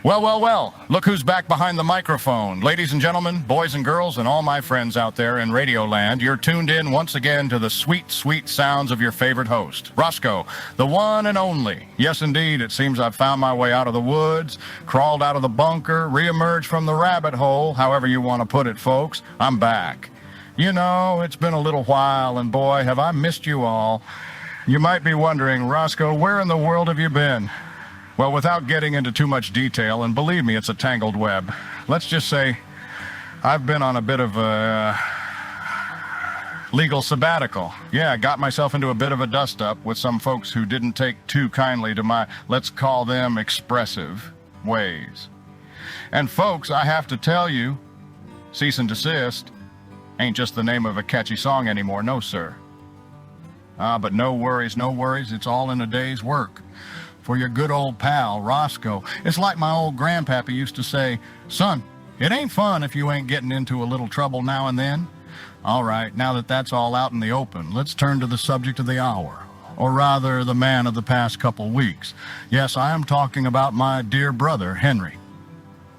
Well, well, well, look who's back behind the microphone. Ladies and gentlemen, boys and girls, and all my friends out there in Radio Land, you're tuned in once again to the sweet, sweet sounds of your favorite host, Roscoe, the one and only. Yes, indeed, it seems I've found my way out of the woods, crawled out of the bunker, reemerged from the rabbit hole, however you want to put it, folks. I'm back. You know, it's been a little while, and boy, have I missed you all. You might be wondering, Roscoe, where in the world have you been? Well, without getting into too much detail, and believe me, it's a tangled web, let's just say I've been on a bit of a legal sabbatical. Yeah, I got myself into a bit of a dust-up with some folks who didn't take too kindly to my, let's call them, expressive ways. And folks, I have to tell you, cease and desist ain't just the name of a catchy song anymore, no, sir. But no worries, it's all in a day's work. For your good old pal, Roscoe. It's like my old grandpappy used to say, son, it ain't fun if you ain't getting into a little trouble now and then. All right, now that that's all out in the open, let's turn to the subject of the hour, or rather the man of the past couple weeks. Yes, I am talking about my dear brother, Henry.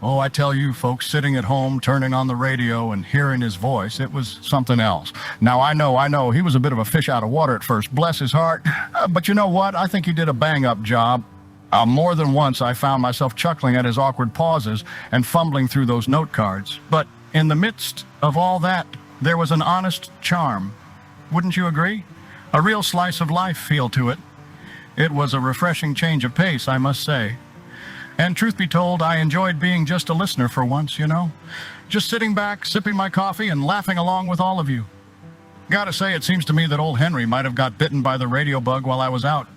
Oh, I tell you, folks, sitting at home, turning on the radio and hearing his voice, it was something else. Now, I know, he was a bit of a fish out of water at first, bless his heart. But you know what? I think he did a bang-up job. More than once, I found myself chuckling at his awkward pauses and fumbling through those note cards. But in the midst of all that, there was an honest charm. Wouldn't you agree? A real slice of life feel to it. It was a refreshing change of pace, I must say. And truth be told, I enjoyed being just a listener for once, you know. Just sitting back, sipping my coffee, and laughing along with all of you. Gotta say, it seems to me that old Henry might have got bitten by the radio bug while I was out.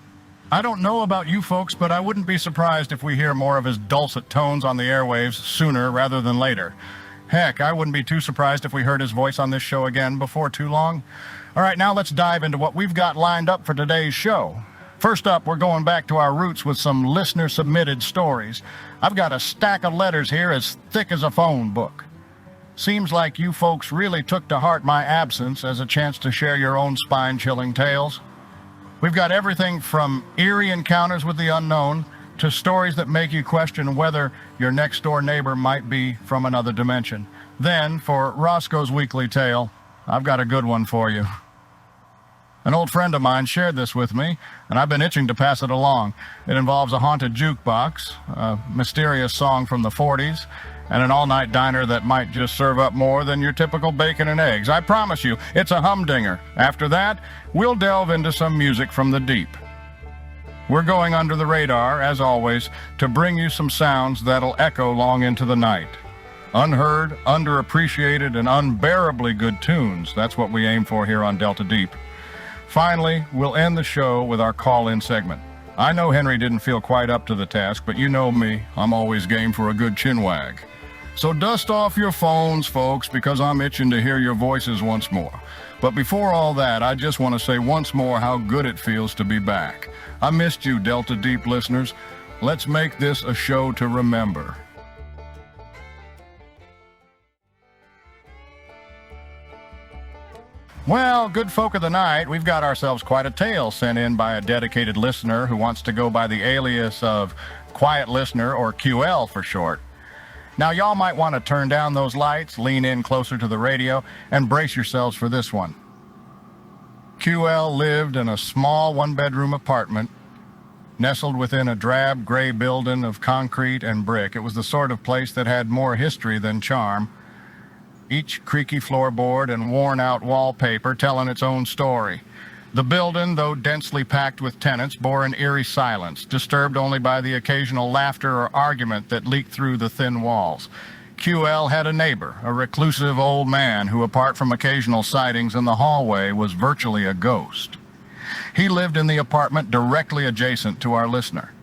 I don't know about you folks, but I wouldn't be surprised if we hear more of his dulcet tones on the airwaves sooner rather than later. Heck, I wouldn't be too surprised if we heard his voice on this show again before too long. All right, now let's dive into what we've got lined up for today's show. First up, we're going back to our roots with some listener-submitted stories. I've got a stack of letters here as thick as a phone book. Seems like you folks really took to heart my absence as a chance to share your own spine-chilling tales. We've got everything from eerie encounters with the unknown to stories that make you question whether your next-door neighbor might be from another dimension. Then, for Roscoe's weekly tale, I've got a good one for you. An old friend of mine shared this with me, and I've been itching to pass it along. It involves a haunted jukebox, a mysterious song from the 40s, and an all-night diner that might just serve up more than your typical bacon and eggs. I promise you, it's a humdinger. After that, we'll delve into some music from the deep. We're going under the radar, as always, to bring you some sounds that'll echo long into the night. Unheard, underappreciated, and unbearably good tunes. That's what we aim for here on Delta Deep. Finally, we'll end the show with our call-in segment. I know Henry didn't feel quite up to the task, but you know me, I'm always game for a good chinwag. So dust off your phones, folks, because I'm itching to hear your voices once more. But before all that, I just want to say once more how good it feels to be back. I missed you, Delta Deep listeners. Let's make this a show to remember. Well, good folk of the night, we've got ourselves quite a tale sent in by a dedicated listener who wants to go by the alias of Quiet Listener, or QL for short. Now, y'all might want to turn down those lights, lean in closer to the radio, and brace yourselves for this one. QL lived in a small one-bedroom apartment nestled within a drab gray building of concrete and brick. It was the sort of place that had more history than charm. Each creaky floorboard and worn-out wallpaper telling its own story. The building, though densely packed with tenants, bore an eerie silence, disturbed only by the occasional laughter or argument that leaked through the thin walls. QL had a neighbor, a reclusive old man who, apart from occasional sightings in the hallway, was virtually a ghost. He lived in the apartment directly adjacent to our listener.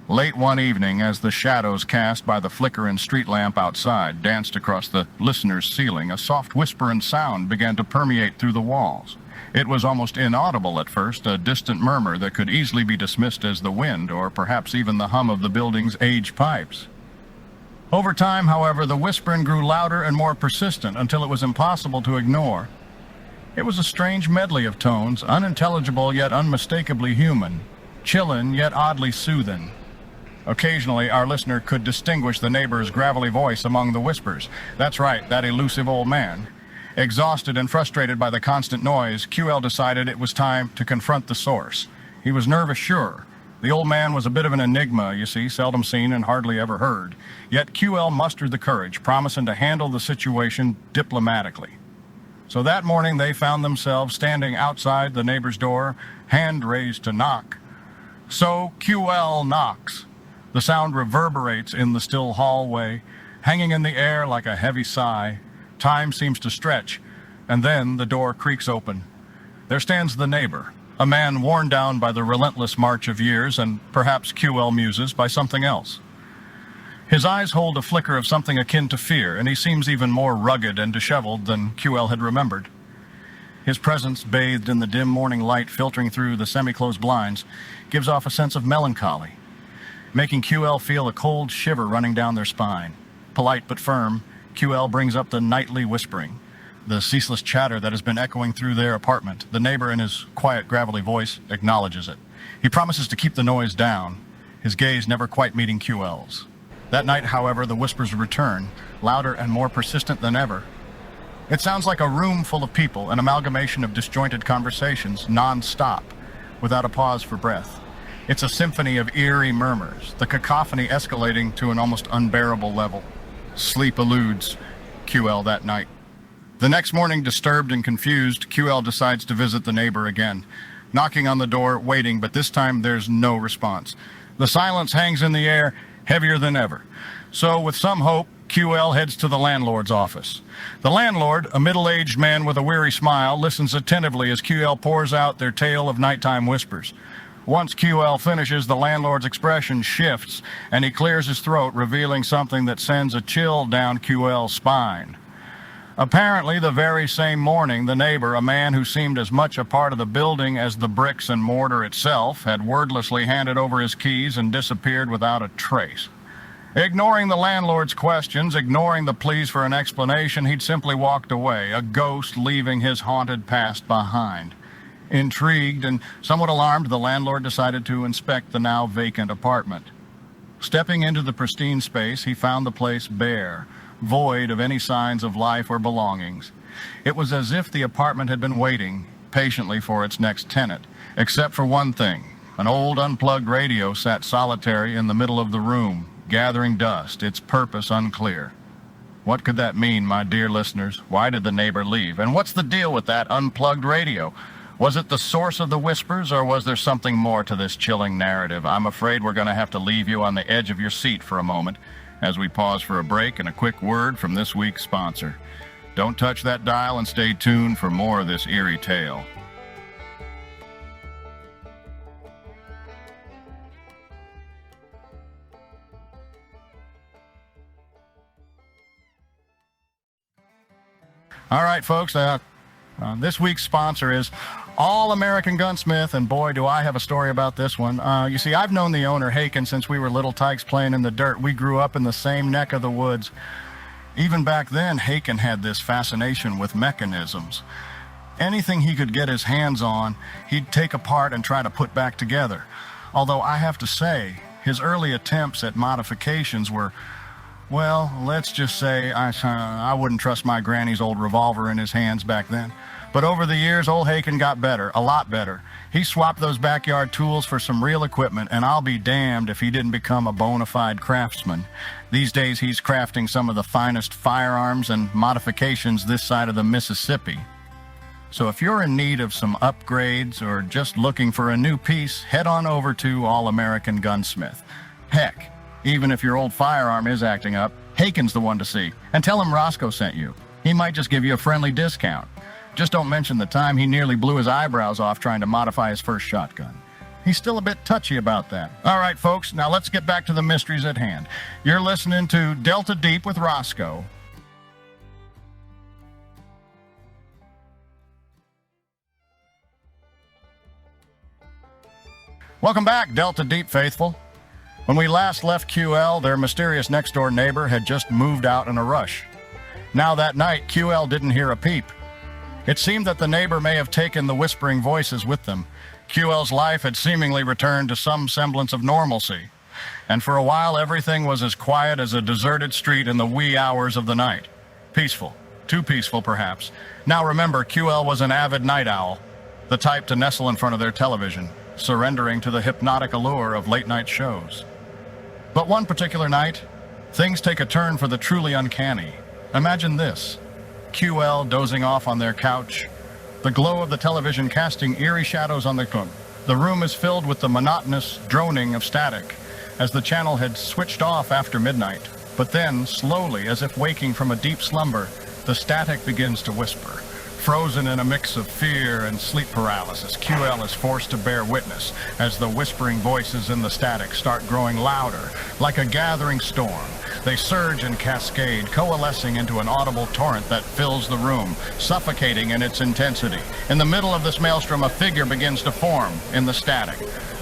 Late one evening, as the shadows cast by the flickering street lamp outside danced across the listener's ceiling, a soft whisper and sound began to permeate through the walls. It was almost inaudible at first, a distant murmur that could easily be dismissed as the wind, or perhaps even the hum of the building's aged pipes. Over time, however, the whispering grew louder and more persistent until it was impossible to ignore. It was a strange medley of tones, unintelligible yet unmistakably human, chilling yet oddly soothing. Occasionally, our listener could distinguish the neighbor's gravelly voice among the whispers. That's right, that elusive old man. Exhausted and frustrated by the constant noise, QL decided it was time to confront the source. He was nervous, sure. The old man was a bit of an enigma, you see, seldom seen and hardly ever heard. Yet QL mustered the courage, promising to handle the situation diplomatically. So that morning they found themselves standing outside the neighbor's door, hand raised to knock. So QL knocks. The sound reverberates in the still hallway, hanging in the air like a heavy sigh. Time seems to stretch, and then the door creaks open. There stands the neighbor, a man worn down by the relentless march of years, and perhaps QL muses by something else. His eyes hold a flicker of something akin to fear, and he seems even more rugged and disheveled than QL had remembered. His presence, bathed in the dim morning light filtering through the semi-closed blinds, gives off a sense of melancholy, making QL feel a cold shiver running down their spine. Polite but firm, QL brings up the nightly whispering, the ceaseless chatter that has been echoing through their apartment. The neighbor, in his quiet, gravelly voice, acknowledges it. He promises to keep the noise down, his gaze never quite meeting QL's. That night, however, the whispers return, louder and more persistent than ever. It sounds like a room full of people, an amalgamation of disjointed conversations, non-stop, without a pause for breath. It's a symphony of eerie murmurs, the cacophony escalating to an almost unbearable level. Sleep eludes QL that night. The next morning, disturbed and confused, QL decides to visit the neighbor again. Knocking on the door, waiting, but this time there's no response. The silence hangs in the air, heavier than ever. So, with some hope, QL heads to the landlord's office. The landlord, a middle-aged man with a weary smile, listens attentively as QL pours out their tale of nighttime whispers. Once QL finishes, the landlord's expression shifts, and he clears his throat, revealing something that sends a chill down QL's spine. Apparently, the very same morning, the neighbor, a man who seemed as much a part of the building as the bricks and mortar itself, had wordlessly handed over his keys and disappeared without a trace. Ignoring the landlord's questions, ignoring the pleas for an explanation, he'd simply walked away, a ghost leaving his haunted past behind. Intrigued and somewhat alarmed, the landlord decided to inspect the now vacant apartment. Stepping into the pristine space, he found the place bare, void of any signs of life or belongings. It was as if the apartment had been waiting patiently for its next tenant, except for one thing. An old unplugged radio sat solitary in the middle of the room, gathering dust, its purpose unclear. What could that mean, my dear listeners? Why did the neighbor leave? And what's the deal with that unplugged radio? Was it the source of the whispers, or was there something more to this chilling narrative? I'm afraid we're going to have to leave you on the edge of your seat for a moment as we pause for a break and a quick word from this week's sponsor. Don't touch that dial and stay tuned for more of this eerie tale. All right, folks, this week's sponsor is All-American Gunsmith, and boy, do I have a story about this one. You see, I've known the owner, Haken, since we were little tykes playing in the dirt. We grew up in the same neck of the woods. Even back then, Haken had this fascination with mechanisms. Anything he could get his hands on, he'd take apart and try to put back together. Although I have to say, his early attempts at modifications were, well, let's just say I wouldn't trust my granny's old revolver in his hands back then. But over the years, old Haken got better, a lot better. He swapped those backyard tools for some real equipment, and I'll be damned if he didn't become a bona fide craftsman. These days, he's crafting some of the finest firearms and modifications this side of the Mississippi. So if you're in need of some upgrades or just looking for a new piece, head on over to All-American Gunsmith. Heck, even if your old firearm is acting up, Haken's the one to see. And tell him Roscoe sent you. He might just give you a friendly discount. Just don't mention the time he nearly blew his eyebrows off trying to modify his first shotgun. He's still a bit touchy about that. All right, folks, now let's get back to the mysteries at hand. You're listening to Delta Deep with Roscoe. Welcome back, Delta Deep faithful. When we last left QL, their mysterious next-door neighbor had just moved out in a rush. Now that night, QL didn't hear a peep. It seemed that the neighbor may have taken the whispering voices with them. QL's life had seemingly returned to some semblance of normalcy. And for a while, everything was as quiet as a deserted street in the wee hours of the night. Peaceful. Too peaceful, perhaps. Now remember, QL was an avid night owl, the type to nestle in front of their television, surrendering to the hypnotic allure of late-night shows. But one particular night, things take a turn for the truly uncanny. Imagine this. QL dozing off on their couch, the glow of the television casting eerie shadows on the room. The room is filled with the monotonous droning of static, as the channel had switched off after midnight. But then, slowly, as if waking from a deep slumber, the static begins to whisper. Frozen in a mix of fear and sleep paralysis, QL is forced to bear witness as the whispering voices in the static start growing louder, like a gathering storm. They surge and cascade, coalescing into an audible torrent that fills the room, suffocating in its intensity. In the middle of this maelstrom, a figure begins to form in the static.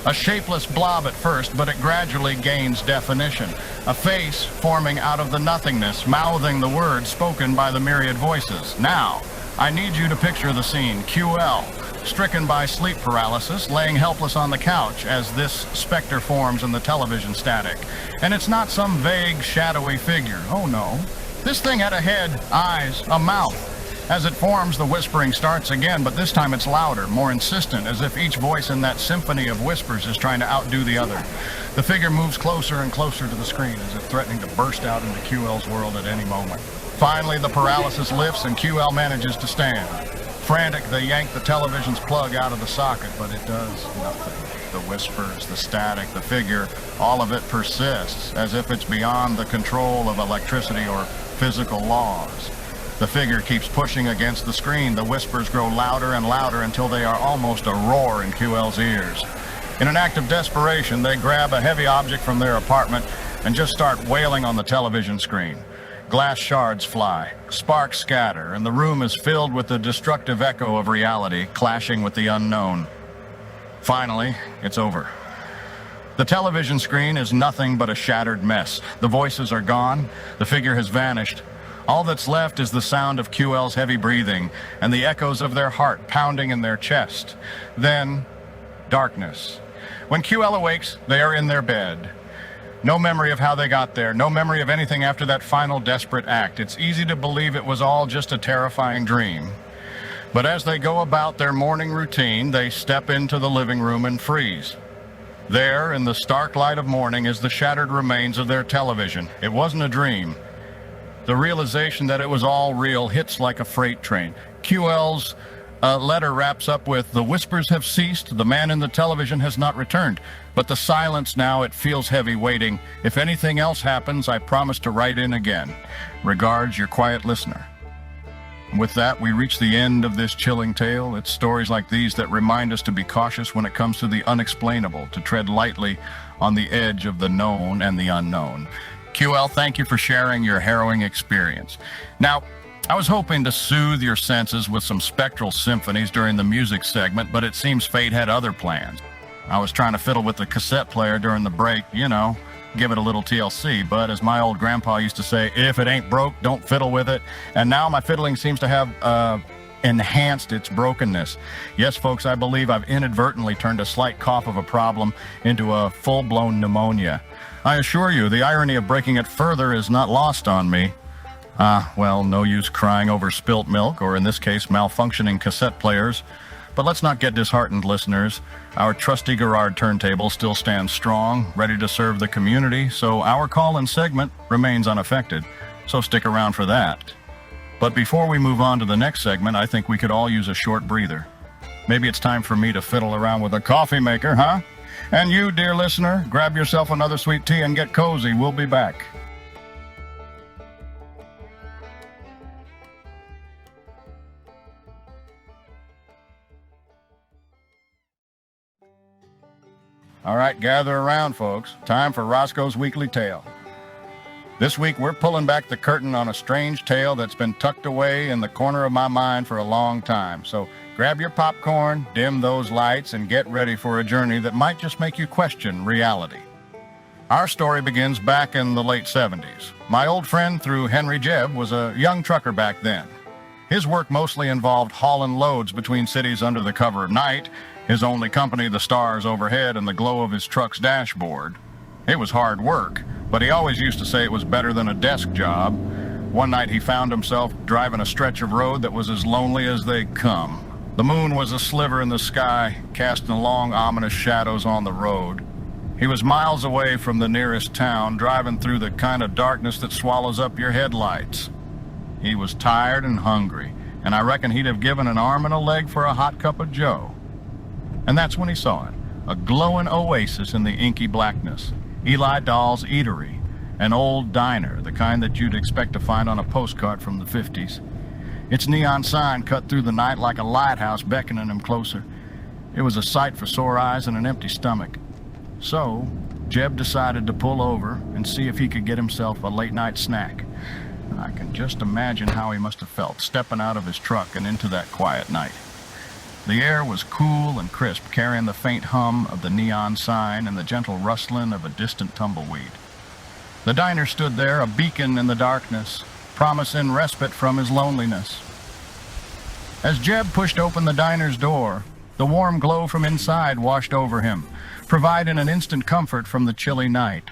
A shapeless blob at first, but it gradually gains definition. A face forming out of the nothingness, mouthing the words spoken by the myriad voices. Now, I need you to picture the scene. QL, stricken by sleep paralysis, laying helpless on the couch as this specter forms in the television static. And it's not some vague, shadowy figure. Oh no. This thing had a head, eyes, a mouth. As it forms, the whispering starts again, but this time it's louder, more insistent, as if each voice in that symphony of whispers is trying to outdo the other. The figure moves closer and closer to the screen, as if threatening to burst out into QL's world at any moment. Finally, the paralysis lifts and QL manages to stand. Frantic, they yank the television's plug out of the socket, but it does nothing. The whispers, the static, the figure, all of it persists, as if it's beyond the control of electricity or physical laws. The figure keeps pushing against the screen. The whispers grow louder and louder until they are almost a roar in QL's ears. In an act of desperation, they grab a heavy object from their apartment and just start wailing on the television screen. Glass shards fly, sparks scatter, and the room is filled with the destructive echo of reality clashing with the unknown. Finally, it's over. The television screen is nothing but a shattered mess. The voices are gone. The figure has vanished. All that's left is the sound of QL's heavy breathing and the echoes of their heart pounding in their chest. Then, darkness. When QL awakes, they are in their bed. No memory of how they got there, no memory of anything after that final desperate act. It's easy to believe it was all just a terrifying dream. But as they go about their morning routine, they step into the living room and freeze. There, in the stark light of morning, is the shattered remains of their television. It wasn't a dream. The realization that it was all real hits like a freight train. QL's letter wraps up with, "The whispers have ceased, the man in the television has not returned. But the silence now, it feels heavy waiting. If anything else happens, I promise to write in again. Regards, your quiet listener." With that, we reach the end of this chilling tale. It's stories like these that remind us to be cautious when it comes to the unexplainable, to tread lightly on the edge of the known and the unknown. QL, thank you for sharing your harrowing experience. Now, I was hoping to soothe your senses with some spectral symphonies during the music segment, but it seems fate had other plans. I was trying to fiddle with the cassette player during the break, give it a little TLC, but as my old grandpa used to say, if it ain't broke, don't fiddle with it. And now my fiddling seems to have enhanced its brokenness. Yes, folks, I believe I've inadvertently turned a slight cough of a problem into a full-blown pneumonia. I assure you, the irony of breaking it further is not lost on me. Well, no use crying over spilt milk, or in this case, malfunctioning cassette players. But let's not get disheartened, listeners. Our trusty Garrard turntable still stands strong, ready to serve the community, so our call-in segment remains unaffected. So stick around for that. But before we move on to the next segment, I think we could all use a short breather. Maybe it's time for me to fiddle around with a coffee maker, huh? And you, dear listener, grab yourself another sweet tea and get cozy. We'll be back. All right, gather around, folks. Time for Roscoe's Weekly Tale. This week, we're pulling back the curtain on a strange tale that's been tucked away in the corner of my mind for a long time. So grab your popcorn, dim those lights, and get ready for a journey that might just make you question reality. Our story begins back in the late 70s. My old friend through Henry Jebb was a young trucker back then. His work mostly involved hauling loads between cities under the cover of night, his only company the stars overhead and the glow of his truck's dashboard. It was hard work, but he always used to say it was better than a desk job. One night he found himself driving a stretch of road that was as lonely as they come. The moon was a sliver in the sky, casting long, ominous shadows on the road. He was miles away from the nearest town, driving through the kind of darkness that swallows up your headlights. He was tired and hungry, and I reckon he'd have given an arm and a leg for a hot cup of joe. And that's when he saw it, a glowing oasis in the inky blackness. Eli Dahl's Eatery, an old diner, the kind that you'd expect to find on a postcard from the 50s. Its neon sign cut through the night like a lighthouse beckoning him closer. It was a sight for sore eyes and an empty stomach. So, Jeb decided to pull over and see if he could get himself a late-night snack. I can just imagine how he must have felt stepping out of his truck and into that quiet night. The air was cool and crisp, carrying the faint hum of the neon sign and the gentle rustling of a distant tumbleweed. The diner stood there, a beacon in the darkness, promising respite from his loneliness. As Jeb pushed open the diner's door, the warm glow from inside washed over him, providing an instant comfort from the chilly night.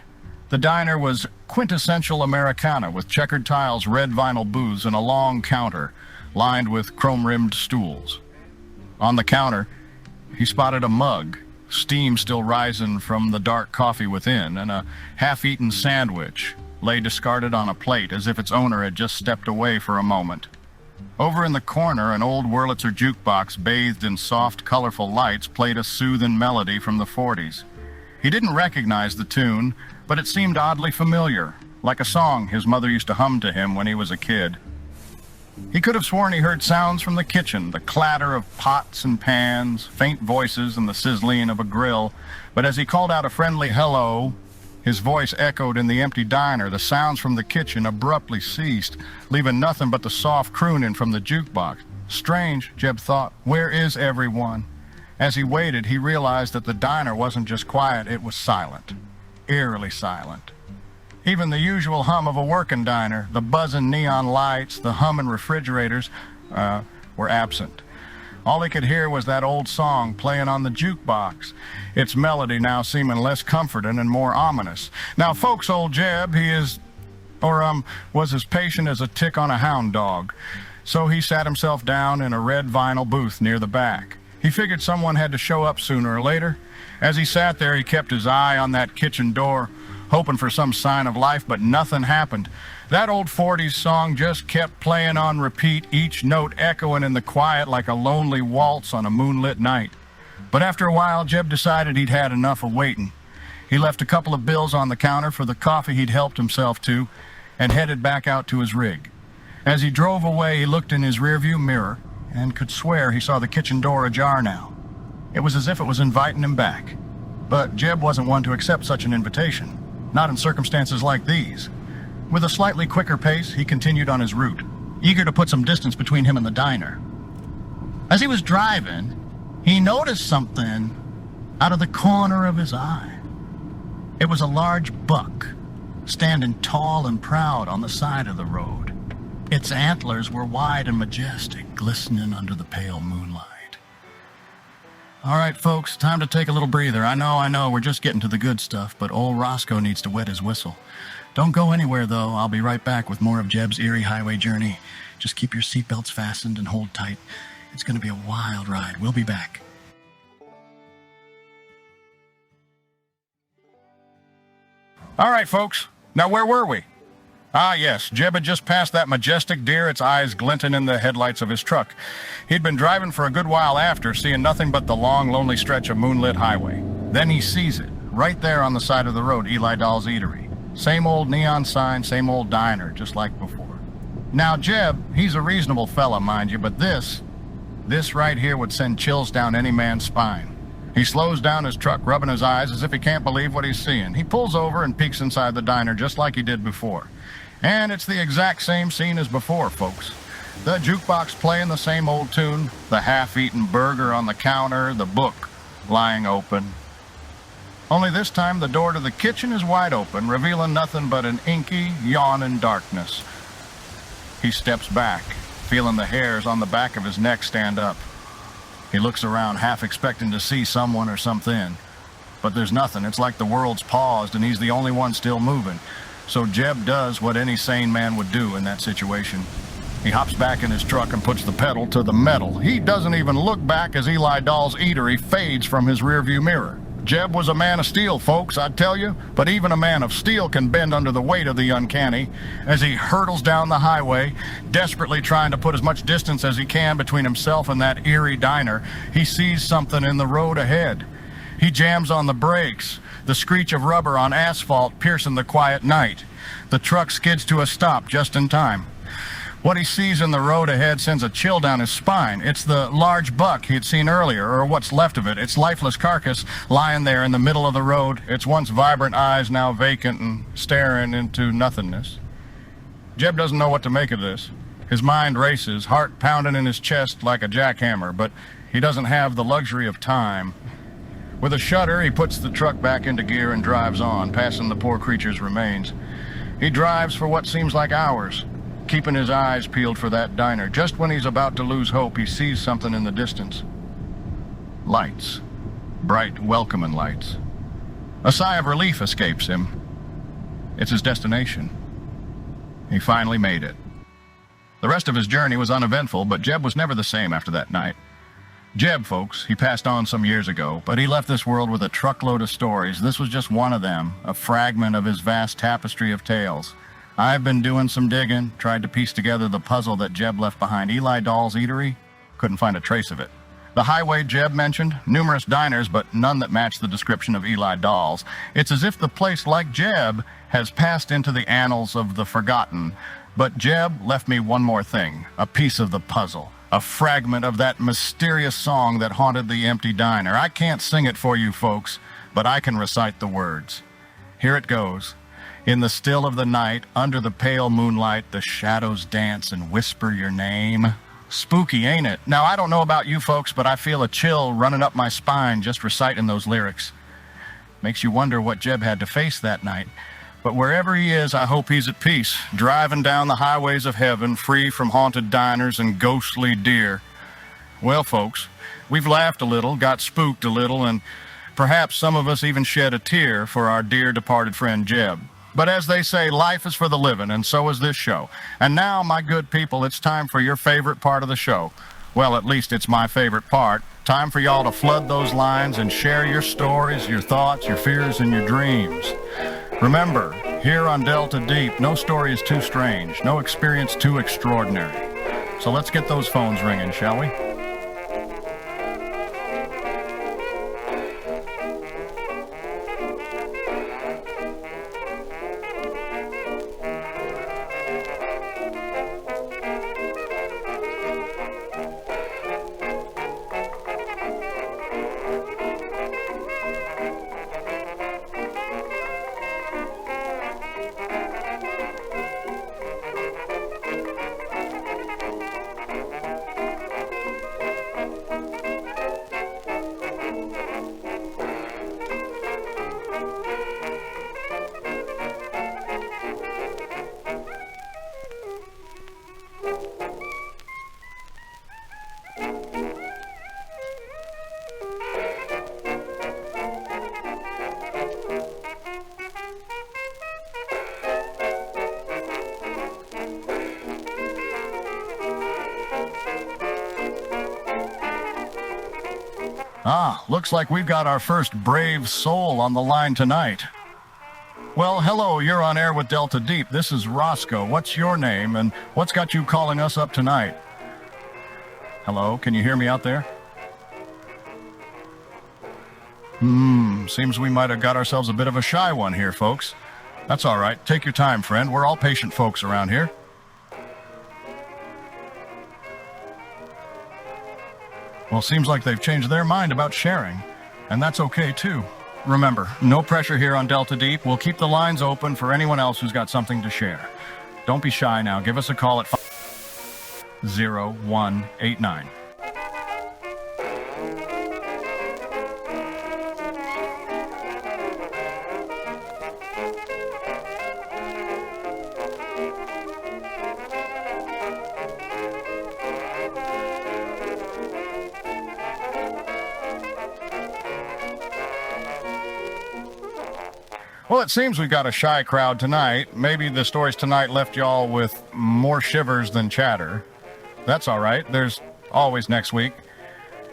The diner was quintessential Americana, with checkered tiles, red vinyl booths, and a long counter lined with chrome-rimmed stools. On the counter, he spotted a mug, steam still rising from the dark coffee within, and a half-eaten sandwich lay discarded on a plate as if its owner had just stepped away for a moment. Over in the corner, an old Wurlitzer jukebox bathed in soft, colorful lights played a soothing melody from the 40s. He didn't recognize the tune, but it seemed oddly familiar, like a song his mother used to hum to him when he was a kid. He could have sworn he heard sounds from the kitchen, the clatter of pots and pans, faint voices, and the sizzling of a grill. But as he called out a friendly hello, his voice echoed in the empty diner. The sounds from the kitchen abruptly ceased, leaving nothing but the soft crooning from the jukebox. Strange, Jeb thought. Where is everyone? As he waited, he realized that the diner wasn't just quiet, it was silent. Eerily silent. Even the usual hum of a working diner, the buzzing neon lights, the humming refrigerators, were absent. All he could hear was that old song playing on the jukebox, its melody now seeming less comforting and more ominous. Now, folks, old Jeb, was as patient as a tick on a hound dog. So he sat himself down in a red vinyl booth near the back. He figured someone had to show up sooner or later. As he sat there, he kept his eye on that kitchen door, hoping for some sign of life, but nothing happened. That old 40s song just kept playing on repeat, each note echoing in the quiet like a lonely waltz on a moonlit night. But after a while, Jeb decided he'd had enough of waiting. He left a couple of bills on the counter for the coffee he'd helped himself to and headed back out to his rig. As he drove away, he looked in his rearview mirror and could swear he saw the kitchen door ajar now. It was as if it was inviting him back. But Jeb wasn't one to accept such an invitation. Not in circumstances like these. With a slightly quicker pace, he continued on his route, eager to put some distance between him and the diner. As he was driving, he noticed something out of the corner of his eye. It was a large buck, standing tall and proud on the side of the road. Its antlers were wide and majestic, glistening under the pale moonlight. All right, folks, time to take a little breather. I know, we're just getting to the good stuff, but old Roscoe needs to wet his whistle. Don't go anywhere, though. I'll be right back with more of Jeb's eerie highway journey. Just keep your seatbelts fastened and hold tight. It's going to be a wild ride. We'll be back. All right, folks. Now, where were we? Ah, yes, Jeb had just passed that majestic deer, its eyes glinting in the headlights of his truck. He'd been driving for a good while after, seeing nothing but the long, lonely stretch of moonlit highway. Then he sees it, right there on the side of the road, Eli Dahl's Eatery. Same old neon sign, same old diner, just like before. Now, Jeb, he's a reasonable fella, mind you, but this right here would send chills down any man's spine. He slows down his truck, rubbing his eyes as if he can't believe what he's seeing. He pulls over and peeks inside the diner just like he did before. And it's the exact same scene as before, folks. The jukebox playing the same old tune, the half-eaten burger on the counter, the book lying open. Only this time the door to the kitchen is wide open, revealing nothing but an inky, yawning darkness. He steps back, feeling the hairs on the back of his neck stand up. He looks around, half expecting to see someone or something. But there's nothing. It's like the world's paused and he's the only one still moving. So Jeb does what any sane man would do in that situation. He hops back in his truck and puts the pedal to the metal. He doesn't even look back as Eli Dahl's eatery fades from his rearview mirror. Jeb was a man of steel, folks, I'd tell you, but even a man of steel can bend under the weight of the uncanny. As he hurtles down the highway, desperately trying to put as much distance as he can between himself and that eerie diner, he sees something in the road ahead. He jams on the brakes, the screech of rubber on asphalt piercing the quiet night. The truck skids to a stop just in time. What he sees in the road ahead sends a chill down his spine. It's the large buck he had seen earlier, or what's left of it. Its lifeless carcass lying there in the middle of the road, its once vibrant eyes now vacant and staring into nothingness. Jeb doesn't know what to make of this. His mind races, heart pounding in his chest like a jackhammer, but he doesn't have the luxury of time. With a shudder, he puts the truck back into gear and drives on, passing the poor creature's remains. He drives for what seems like hours, keeping his eyes peeled for that diner. Just when he's about to lose hope, he sees something in the distance. Lights. Bright, welcoming lights. A sigh of relief escapes him. It's his destination. He finally made it. The rest of his journey was uneventful, but Jeb was never the same after that night. Jeb, folks, he passed on some years ago, but he left this world with a truckload of stories. This was just one of them, a fragment of his vast tapestry of tales. I've been doing some digging, tried to piece together the puzzle that Jeb left behind. Eli Dahl's eatery, couldn't find a trace of it. The highway Jeb mentioned, numerous diners, but none that match the description of Eli Dahl's. It's as if the place, like Jeb, has passed into the annals of the forgotten. But Jeb left me one more thing, a piece of the puzzle, a fragment of that mysterious song that haunted the empty diner. I can't sing it for you folks, but I can recite the words. Here it goes. In the still of the night, under the pale moonlight, the shadows dance and whisper your name. Spooky, ain't it? Now, I don't know about you folks, but I feel a chill running up my spine just reciting those lyrics. Makes you wonder what Jeb had to face that night. But wherever he is, I hope he's at peace, driving down the highways of heaven, free from haunted diners and ghostly deer. Well, folks, we've laughed a little, got spooked a little, and perhaps some of us even shed a tear for our dear departed friend Jeb. But as they say, life is for the living, and so is this show. And now, my good people, it's time for your favorite part of the show. Well, at least it's my favorite part. Time for y'all to flood those lines and share your stories, your thoughts, your fears, and your dreams. Remember, here on Delta Deep, no story is too strange, no experience too extraordinary. So let's get those phones ringing, shall we? Looks like we've got our first brave soul on the line tonight. Well, hello, you're on air with Delta Deep. This is Roscoe. What's your name, and what's got you calling us up tonight? Hello, can you hear me out there? Seems we might have got ourselves a bit of a shy one here, folks. That's all right. Take your time, friend. We're all patient folks around here. Well, seems like they've changed their mind about sharing, and that's okay, too. Remember, no pressure here on Delta Deep. We'll keep the lines open for anyone else who's got something to share. Don't be shy now. Give us a call at 0189. Well, it seems we've got a shy crowd tonight. Maybe the stories tonight left y'all with more shivers than chatter. That's all right. There's always next week.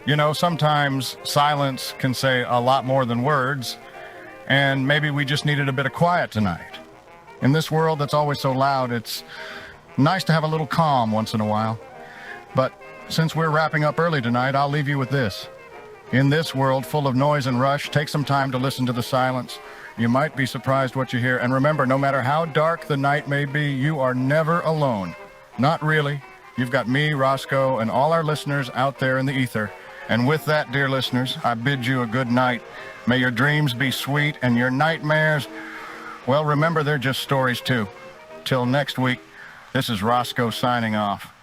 You know, sometimes silence can say a lot more than words, and maybe we just needed a bit of quiet tonight. In this world that's always so loud, it's nice to have a little calm once in a while. But since we're wrapping up early tonight, I'll leave you with this. In this world full of noise and rush, take some time to listen to the silence. You might be surprised what you hear. And remember, no matter how dark the night may be, you are never alone. Not really. You've got me, Roscoe, and all our listeners out there in the ether. And with that, dear listeners, I bid you a good night. May your dreams be sweet and your nightmares, well, remember, they're just stories too. Till next week, this is Roscoe signing off.